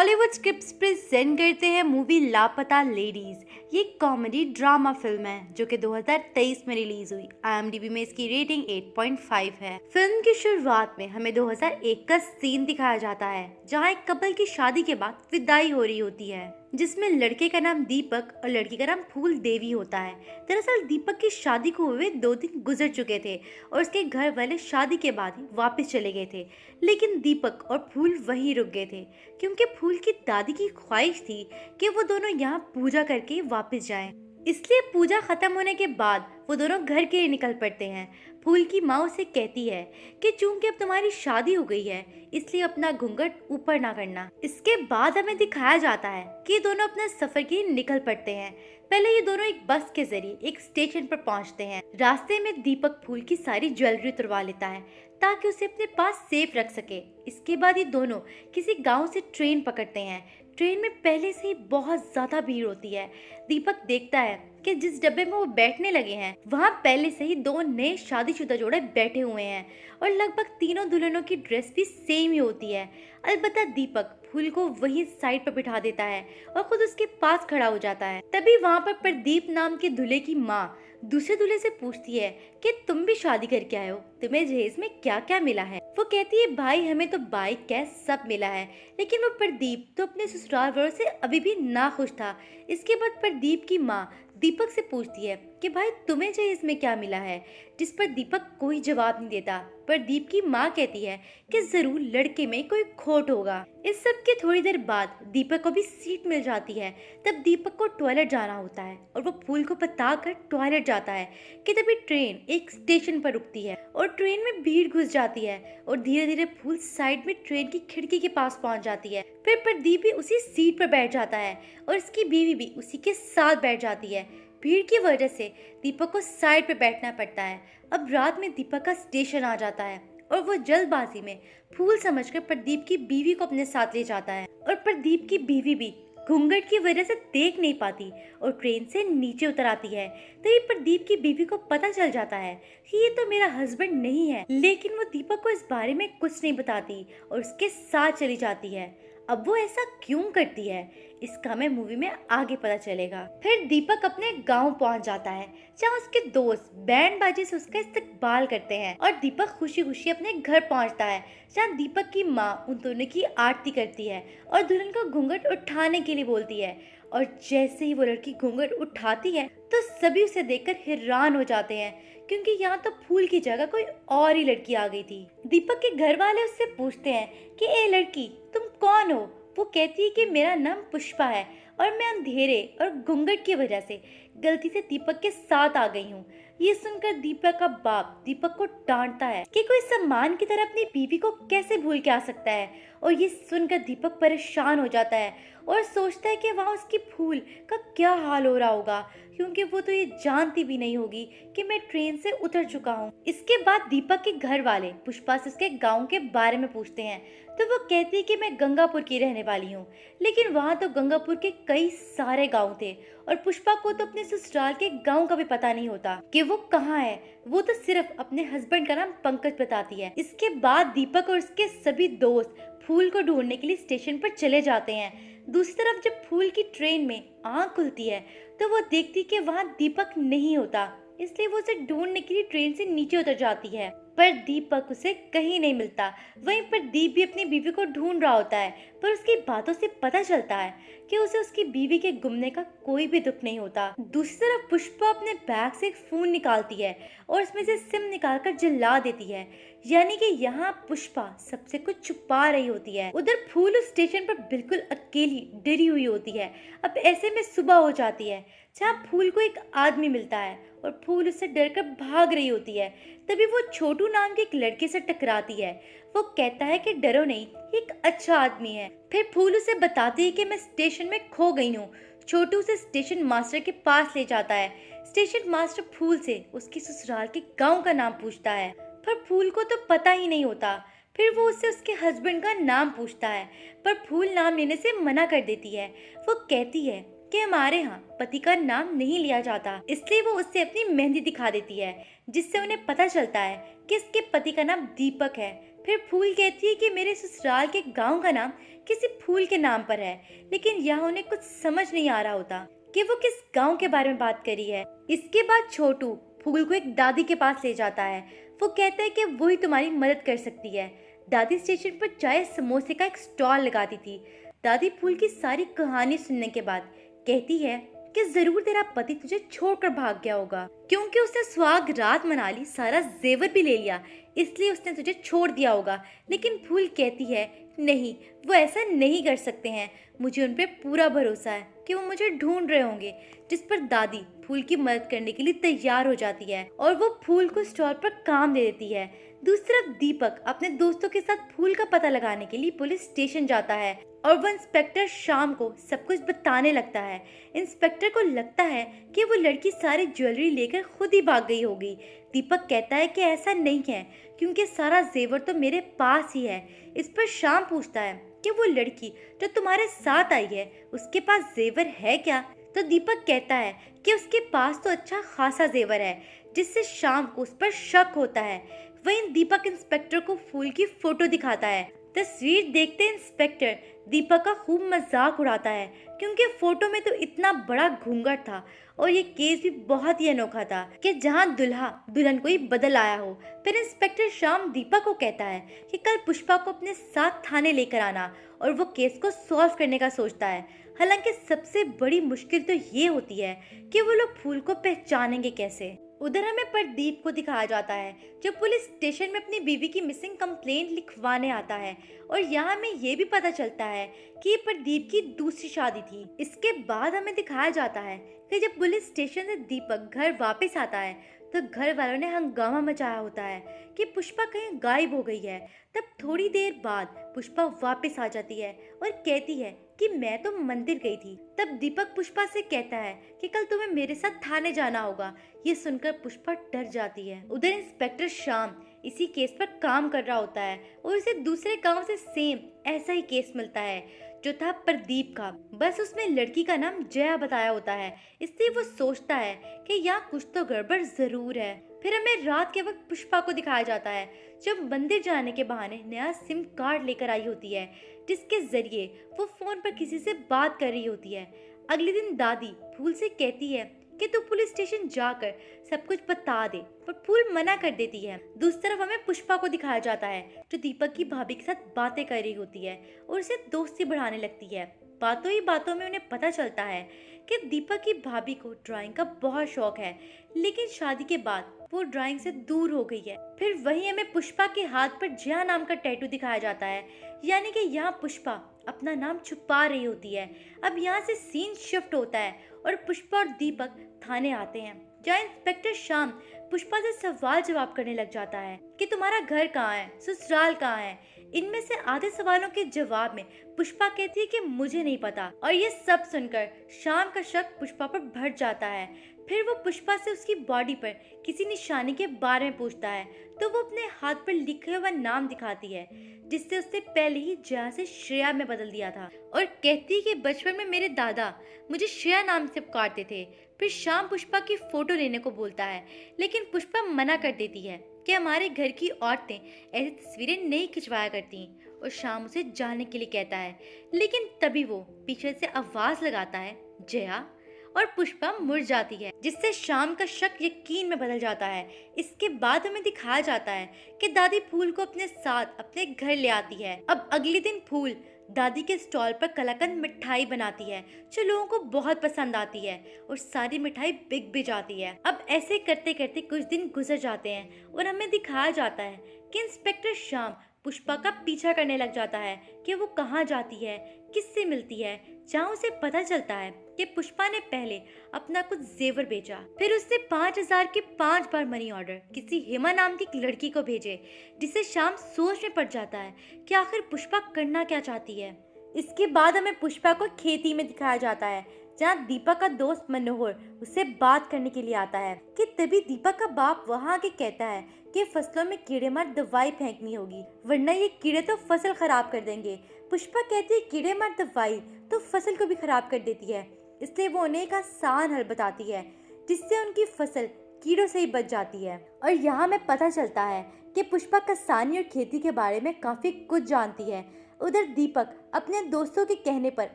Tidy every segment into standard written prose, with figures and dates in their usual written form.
Hollywood scripts present करते हैं movie लापता लेडीज। ये कॉमेडी ड्रामा फिल्म है जो कि 2023 में रिलीज हुई। IMDb में इसकी रेटिंग 8.5 है। फिल्म की शुरुआत में हमें 2001 का सीन दिखाया जाता है जहां एक कपल की शादी के बाद विदाई हो रही होती है, जिसमें लड़के का नाम दीपक और लड़की का नाम फूल देवी होता है। दरअसल दीपक की शादी को हुए 2 दिन गुजर चुके थे और उसके घर वाले शादी के बाद ही वापस चले गए थे, लेकिन दीपक और फूल वहीं रुक गए थे क्योंकि फूल की दादी की ख्वाहिश थी कि वो दोनों यहाँ पूजा करके वापस जाएं। इसलिए पूजा खत्म होने के बाद वो दोनों घर के लिए निकल पड़ते हैं। फूल की माँ उसे कहती है कि चूंकि अब तुम्हारी शादी हो गई है इसलिए अपना घूंघट ऊपर ना करना। इसके बाद हमें दिखाया जाता है कि दोनों अपने सफर के लिए निकल पड़ते हैं। पहले ये दोनों एक बस के जरिए एक स्टेशन पर पहुंचते हैं। रास्ते में दीपक फूल की सारी ज्वेलरी उतरवा लेता है ताकि उसे अपने पास सेफ रख सके। इसके बाद ये दोनों किसी गांव से ट्रेन पकड़ते हैं। ट्रेन में पहले से ही बहुत ज्यादा भीड़ होती है। दीपक देखता है कि जिस डब्बे में वो बैठने लगे हैं वहाँ पहले से ही 2 नए शादीशुदा जोड़े बैठे हुए हैं और लगभग तीनों दुल्हनों की ड्रेस भी सेम ही होती है। अलबत्ता दीपक फूल को वही साइड पर बिठा देता है और खुद उसके पास खड़ा हो जाता है। तभी वहाँ पर प्रदीप नाम के दूल्हे की माँ दूसरे दूल्हे से पूछती है कि तुम भी शादी करके आए हो, तुम्हें जहेज में क्या क्या मिला है। वो कहती है भाई हमें तो बाइक कैश सब मिला है, लेकिन वो प्रदीप तो अपने ससुराल वालों से अभी भी ना खुश था। इसके बाद प्रदीप की माँ दीपक से पूछती है कि भाई तुम्हें जहेज में क्या मिला है, जिस पर दीपक कोई जवाब नहीं देता। प्रदीप की माँ कहती है कि जरूर लड़के में कोई खोट होगा। इस सब के थोड़ी देर बाद दीपक को भी सीट मिल जाती है। तब दीपक को टॉयलेट जाना होता है और वो फूल को बताकर टॉयलेट जाता है कि तभी ट्रेन एक स्टेशन पर रुकती है और ट्रेन में भीड़ घुस जाती है और धीरे धीरे फूल साइड में ट्रेन की खिड़की के पास पहुंच जाती है। फिर प्रदीप भी उसी सीट पर बैठ जाता है और उसकी बीवी भी उसी के साथ बैठ जाती है। भीड़ की वजह से दीपक को साइड पे बैठना पड़ता है। अब रात में दीपक का स्टेशन आ जाता है और वो जल्दबाजी में फूल समझकर प्रदीप की बीवी को अपने साथ ले जाता है और प्रदीप की बीवी भी घूंघट की वजह से देख नहीं पाती और ट्रेन से नीचे उतर आती है। तभी प्रदीप की बीवी को पता चल जाता है कि ये तो मेरा हस्बैंड नहीं है, लेकिन वो दीपक को इस बारे में कुछ नहीं बताती और उसके साथ चली जाती है। अब वो ऐसा क्यों करती है इसका हमें मूवी में आगे पता चलेगा। फिर दीपक अपने गांव पहुंच जाता है जहाँ उसके दोस्त बैंड बाजी से उसका इस्तकबाल करते हैं और दीपक खुशी खुशी अपने घर पहुंचता है जहाँ दीपक की माँ उन दोनों की आरती करती है और दुल्हन को घूंघट उठाने के लिए बोलती है। और जैसे ही वो लड़की घूंघट उठाती है तो सभी उसे देखकर हैरान हो जाते हैं क्योंकि यहाँ तो फूल की जगह कोई और ही लड़की आ गई थी। दीपक के घर वाले उससे पूछते हैं कि ए लड़की तुम कौन हो। वो कहती है कि मेरा नाम पुष्पा है और मैं अंधेरे और घूंघट की वजह से गलती से दीपक के साथ आ गई हूँ। ये सुनकर दीपक का बाप दीपक को डांटता है कि कोई सम्मान की तरह अपनी बीवी को कैसे भूल के आ सकता है। और ये सुनकर दीपक परेशान हो जाता है और सोचता है कि वहाँ उसकी फूल का क्या हाल हो रहा होगा, क्योंकि वो तो ये जानती भी नहीं होगी कि मैं ट्रेन से उतर चुका हूँ। इसके बाद दीपक के घर वाले पुष्पा से उसके गांव के बारे में पूछते हैं तो वो कहती है कि मैं गंगापुर की रहने वाली हूँ, लेकिन वहाँ तो गंगापुर के कई सारे गांव थे और पुष्पा को तो अपने ससुराल के गांव का भी पता नहीं होता कि वो कहाँ है। वो तो सिर्फ अपने हस्बैंड का नाम पंकज बताती है। इसके बाद दीपक और उसके सभी दोस्त फूल को ढूंढने के लिए स्टेशन पर चले जाते हैं। दूसरी तरफ जब फूल की ट्रेन में आँख खुलती है तो वो देखती कि वहाँ दीपक नहीं होता, इसलिए वो उसे ढूंढने के लिए ट्रेन से नीचे उतर जाती है, पर दीपक उसे कहीं नहीं मिलता। वहीं पर दीप भी अपनी बीवी को ढूंढ रहा होता है, पर उसकी बातों से पता चलता है कि उसे उसकी बीवी के गुमने का कोई भी दुख नहीं होता। दूसरी तरफ पुष्पा अपने बैग से एक फोन निकालती है और उसमें से सिम निकालकर जला देती है, यानी कि यहाँ पुष्पा सबसे कुछ छुपा रही होती है। उधर फूल उस स्टेशन पर बिल्कुल अकेली डरी हुई होती है। अब ऐसे में सुबह हो जाती है जहाँ फूल को एक आदमी मिलता है और फूल उससे डरकर भाग रही होती है। तभी वो छोटू नाम के एक लड़के से टकराती है। वो कहता है कि डरो नहीं, एक अच्छा आदमी है। फिर फूल उसे बताती है कि मैं स्टेशन में खो गई हूँ। छोटू उसे स्टेशन मास्टर के पास ले जाता है। स्टेशन मास्टर फूल से उसके ससुराल के गांव का नाम पूछता है, पर फूल को तो पता ही नहीं होता। फिर वो उससे उसके हस्बैंड का नाम पूछता है, पर फूल नाम लेने से मना कर देती है। वो कहती है कि हमारे यहाँ पति का नाम नहीं लिया जाता, इसलिए वो उससे अपनी मेहंदी दिखा देती है, जिससे उन्हें पता चलता है कि इसके पति का नाम दीपक है। फिर फूल कहती है कि मेरे ससुराल के गांव का नाम किसी फूल के नाम पर है, लेकिन यहाँ उन्हें कुछ समझ नहीं आ रहा होता कि वो किस गांव के बारे में बात करी है। इसके बाद छोटू फूल को एक दादी के पास ले जाता है। वो कहता है कि वही तुम्हारी मदद कर सकती है। दादी स्टेशन पर चाय समोसे का एक स्टॉल लगाती थी। दादी फूल की सारी कहानी सुनने के बाद कहती है कि जरूर तेरा पति तुझे छोड़कर भाग गया होगा, क्योंकि उसने सुहाग रात मना ली, सारा जेवर भी ले लिया, इसलिए उसने तुझे छोड़ दिया होगा। लेकिन फूल कहती है नहीं, वो ऐसा नहीं कर सकते हैं, मुझे उन पर पूरा भरोसा है कि वो मुझे ढूंढ रहे होंगे। जिस पर दादी फूल की मदद करने के लिए तैयार हो जाती है और वो फूल को स्टॉल पर काम दे देती है। दूसरी तरफ दीपक अपने दोस्तों के साथ फूल का पता लगाने के लिए पुलिस स्टेशन जाता है और वो इंस्पेक्टर शाम को सब कुछ बताने लगता है। इंस्पेक्टर को लगता है कि वो लड़की सारी ज्वेलरी लेकर खुद ही भाग गई होगी। दीपक कहता है कि ऐसा नहीं है, क्योंकि सारा जेवर तो मेरे पास ही है। इस पर शाम पूछता है कि वो लड़की जो तुम्हारे साथ आई है उसके पास जेवर है क्या? तो दीपक कहता है कि उसके पास तो अच्छा खासा जेवर है, जिससे शाम को उस पर शक होता है। वहीं दीपक इंस्पेक्टर को फूल की फोटो दिखाता है। तस्वीर देखते इंस्पेक्टर दीपक का खूब मजाक उड़ाता है, क्योंकि फोटो में तो इतना बड़ा घूंघट था और ये केस भी बहुत ही अनोखा था कि जहां दुल्हा दुल्हन को ही बदल आया हो। फिर इंस्पेक्टर शाम दीपक को कहता है कि कल पुष्पा को अपने साथ थाने लेकर आना और वो केस को सॉल्व करने का सोचता है। हालांकि सबसे बड़ी मुश्किल तो ये होती है कि वो लोग फूल को पहचानेंगे कैसे। उधर हमें प्रदीप को दिखाया जाता है जो पुलिस स्टेशन में अपनी बीवी की मिसिंग कंप्लेंट लिखवाने आता है और यहाँ हमें ये भी पता चलता है कि ये प्रदीप की दूसरी शादी थी। इसके बाद हमें दिखाया जाता है कि जब पुलिस स्टेशन से दीपक घर वापस आता है तो घर वालों ने हंगामा मचाया होता है कि पुष्पा कहीं गायब हो गई है। तब थोड़ी देर बाद पुष्पा वापस आ जाती है और कहती है कि मैं तो मंदिर गई थी। तब दीपक पुष्पा से कहता है कि कल तुम्हें मेरे साथ थाने जाना होगा। ये सुनकर पुष्पा डर जाती है। उधर इंस्पेक्टर श्याम इसी केस पर काम कर रहा होता है और उसे दूसरे गांव से सेम ऐसा ही केस मिलता है जो था प्रदीप का, बस उसमें लड़की का नाम जया बताया होता है। इसलिए वो सोचता है कि यहाँ कुछ तो गड़बड़ जरूर है। फिर हमें रात के वक्त पुष्पा को दिखाया जाता है जब मंदिर जाने के बहाने नया सिम कार्ड लेकर आई होती है, जिसके जरिए वो फोन पर किसी से बात कर रही होती है। अगले दिन दादी फूल से कहती है कि तू पुलिस स्टेशन जाकर सब कुछ बता दे, पर फूल मना कर देती है। दूसरी तरफ हमें पुष्पा को दिखाया जाता है जो दीपक की भाभी के साथ बातें कर रही होती है और उसे दोस्ती बढ़ाने लगती है। बातों ही बातों में उन्हें पता चलता है कि दीपक की भाभी को ड्राइंग का बहुत शौक है, लेकिन शादी के बाद वो ड्राइंग से दूर हो गई है। फिर वहीं हमें पुष्पा के हाथ पर जया नाम का टैटू दिखाया जाता है, यानी कि यहाँ पुष्पा अपना नाम छुपा रही होती है। अब यहाँ से सीन शिफ्ट होता है और पुष्पा और दीपक थाने आते हैं, जहाँ इंस्पेक्टर श्याम पुष्पा से सवाल जवाब करने लग जाता है कि तुम्हारा घर कहाँ है, ससुराल कहाँ है। इनमें से आधे सवालों के जवाब में पुष्पा कहती है कि मुझे नहीं पता, और ये सब सुनकर श्याम का शक पुष्पा पर बढ़ जाता है। फिर वो पुष्पा से उसकी बॉडी पर किसी निशानी के बारे में पूछता है तो वो अपने हाथ पर लिखे हुआ नाम दिखाती है, जिससे उसने पहले ही जया से श्रेया में बदल दिया था, और कहती है कि बचपन में मेरे दादा मुझे श्रेया नाम से पुकारते थे। फिर श्याम पुष्पा की फोटो लेने को बोलता है, लेकिन पुष्पा मना कर देती है कि हमारे घर की औरतें ऐसी तस्वीरें नहीं खिंचवाया करती, और श्याम उसे जाने के लिए कहता है। लेकिन तभी वो पीछे से आवाज लगाता है जया, और पुष्पा मुड़ जाती है, जिससे श्याम का शक यकीन में बदल जाता है। इसके बाद हमें दिखाया जाता है कि दादी फूल को अपने साथ अपने घर ले आती है। अब अगले दिन फूल दादी के स्टॉल पर कलाकंद मिठाई बनाती है जो लोगों को बहुत पसंद आती है, और सारी मिठाई बिक भी जाती है। अब ऐसे करते करते कुछ दिन गुजर जाते हैं और हमें दिखाया जाता है कि इंस्पेक्टर श्याम पुष्पा का पीछा करने लग जाता है कि वो कहाँ जाती है, किससे मिलती है, जहाँ उसे पता चलता है कि पुष्पा ने पहले अपना कुछ जेवर बेचा, फिर उसने 5000 के 5 बार मनी ऑर्डर किसी हेमा नाम की एक लड़की को भेजे, जिससे शाम सोच में पड़ जाता है कि आखिर पुष्पा करना क्या चाहती है। इसके बाद हमें पुष्पा को खेती में दिखाया जाता है, जहाँ दीपक का दोस्त मनोहर उससे बात करने के लिए आता है कि तभी दीपक का बाप वहाँ आके कहता है कि फसलों में कीड़े मार दवाई फेंकनी होगी, वरना ये कीड़े तो फसल खराब कर देंगे। पुष्पा कहती है कीड़े मार दवाई तो फसल को भी खराब कर देती है, इसलिए वो उन्हें एक आसान हल बताती है जिससे उनकी फसल कीड़ों से ही बच जाती है। और यहाँ हमें पता चलता है कि पुष्पा कसानी और खेती के बारे में काफी कुछ जानती है। उधर दीपक अपने दोस्तों के कहने पर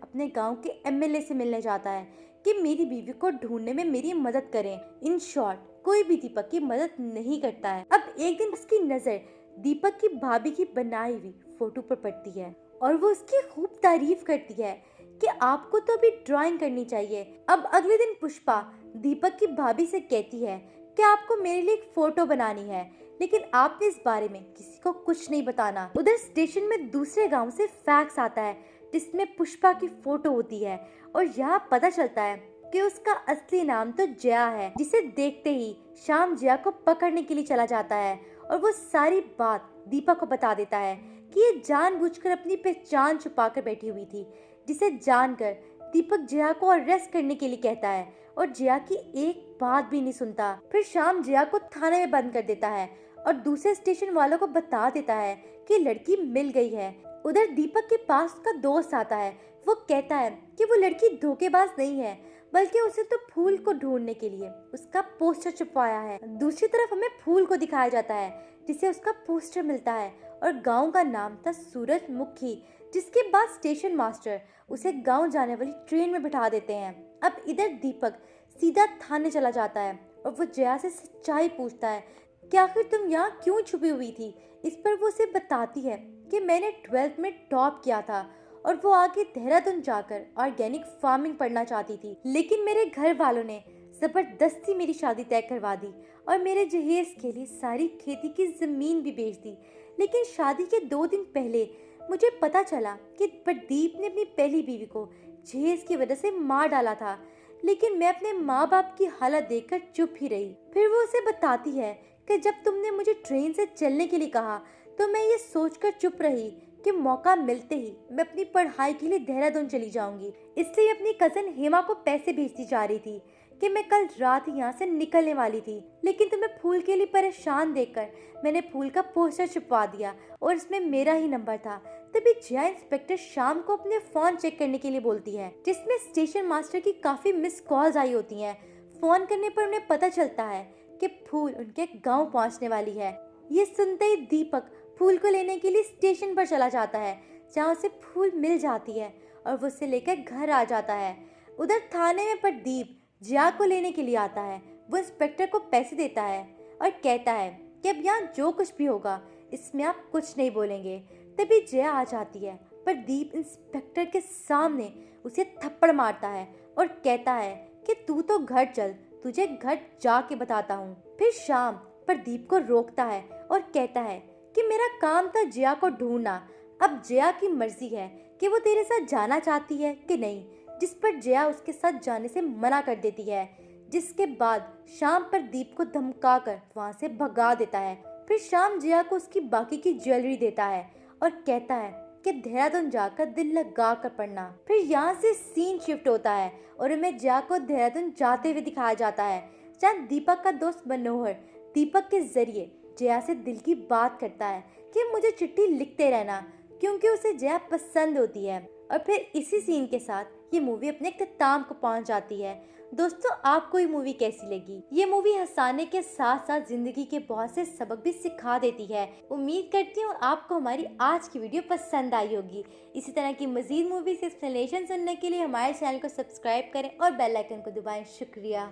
अपने गांव के एमएलए से मिलने जाता है कि मेरी बीवी को ढूंढने में मेरी मदद करें। इन शॉर्ट कोई भी दीपक की मदद नहीं करता है। अब एक दिन उसकी नजर दीपक की भाभी की बनाई हुई फोटो पर पड़ती है और वो उसकी खूब तारीफ करती है कि आपको तो अभी ड्राइंग करनी चाहिए। अब अगले दिन पुष्पा दीपक की भाभी से कहती है कि आपको मेरे लिए एक फोटो बनानी है, लेकिन आपने इस बारे में किसी को कुछ नहीं बताना। उधर स्टेशन में दूसरे गांव से फैक्स आता है जिसमें पुष्पा की फोटो होती है और यहाँ पता चलता है कि उसका असली नाम तो जया है, जिसे देखते ही श्याम जया को पकड़ने के लिए चला जाता है और वो सारी बात दीपक को बता देता है कि ये जानबूझकर अपनी पहचान छुपाकर बैठी हुई थी, जिसे जानकर दीपक जया को अरेस्ट करने के लिए कहता है और जया की एक बात भी नहीं सुनता। फिर श्याम जया को थाने में बंद कर देता है और दूसरे स्टेशन वालों को बता देता है कि लड़की मिल गई है। उधर दीपक के पास उसका दोस्त आता है। वो कहता है कि वो लड़की धोखेबाज नहीं है, बल्कि उसे तो फूल को ढूंढने के लिए उसका पोस्टर छुपवाया है। दूसरी तरफ हमें फूल को दिखाया जाता है जिसे उसका पोस्टर मिलता है और गांव का नाम था सूरजमुखी, जिसके बाद स्टेशन मास्टर उसे गांव जाने वाली ट्रेन में बिठा देते हैं। अब इधर दीपक सीधा थाने चला जाता है और वो जया से सच्चाई पूछता है कि आखिर तुम यहाँ क्यों छुपी हुई थी। इस पर वो उसे बताती है कि मैंने 12th में टॉप किया था और वो आगे देहरादून जाकर ऑर्गेनिक फार्मिंग पढ़ना चाहती थी, लेकिन मेरे घर वालों ने जबरदस्ती मेरी शादी तय करवा दी और मेरे जहेज के लिए सारी खेती की जमीन भी बेच दी। लेकिन शादी के 2 दिन पहले मुझे पता चला कि प्रदीप ने अपनी पहली बीवी को जहेज की वजह से मार डाला था, लेकिन मैं अपने माँ बाप की हालत देखकर चुप ही रही। फिर वो उसे बताती है कि जब तुमने मुझे ट्रेन से चलने के लिए कहा तो मैं ये सोचकर चुप रही कि मौका मिलते ही मैं अपनी पढ़ाई के लिए देहरादून चली जाऊंगी, इसलिए अपनी कजन हेमा को पैसे भेजती जा रही थी कि मैं कल रात ही यहाँ से निकलने वाली थी। लेकिन तुम्हें फूल के लिए परेशान देखकर मैंने फूल का पोस्टर छुपवा दिया और इसमें मेरा ही नंबर था। तभी जया इंस्पेक्टर शाम को अपने फोन चेक करने के लिए बोलती है, जिसमें स्टेशन मास्टर की काफी मिस कॉल्स आई होती हैं। फोन करने पर उन्हें पता चलता है कि फूल उनके गाँव पहुँचने वाली है। ये सुनते ही दीपक फूल को लेने के लिए स्टेशन पर चला जाता है, जहाँ उसे फूल मिल जाती है और वो उसे लेकर घर आ जाता है। उधर थाने में प्रदीप जया को लेने के लिए आता है। वो इंस्पेक्टर को पैसे देता है और कहता है कि अब यहाँ जो कुछ भी होगा इसमें आप कुछ नहीं बोलेंगे। तभी जया आ जाती है। प्रदीप इंस्पेक्टर के सामने उसे थप्पड़ मारता है और कहता है कि तू तो घर चल, तुझे घर जाके बताता हूँ। फिर शाम प्रदीप को रोकता है और कहता है कि मेरा काम था जया को ढूंढना, अब जया की मर्जी है कि वो तेरे साथ जाना चाहती है कि नहीं, जिस पर जया उसके साथ जाने से मना कर देती है। जिसके बाद शाम प्रदीप को धमकाकर वहां से भगा देता है। फिर शाम जया को उसकी बाकी की ज्वेलरी देता है और कहता है कि देहरादून जाकर दिल लगा कर पढ़ना। फिर यहाँ से सीन शिफ्ट होता है और हमें जया को देहरादून जाते हुए दिखाया जाता है, जहाँ दीपक का दोस्त मनोहर दीपक के जरिए जया से दिल की बात करता है कि मुझे चिट्ठी लिखते रहना, क्योंकि उसे जया पसंद होती है। और फिर इसी सीन के साथ ये मूवी अपने इख्तिताम को पहुंच जाती है। दोस्तों, आपको ये मूवी कैसी लगी? ये मूवी हंसाने के साथ साथ जिंदगी के बहुत से सबक भी सिखा देती है। उम्मीद करती हूँ आपको हमारी आज की वीडियो पसंद आई होगी। इसी तरह की मजीद मूवीज एक्सप्लेनेशन सुनने के लिए हमारे चैनल को सब्सक्राइब करें और बेल आइकन को दबाएं। शुक्रिया।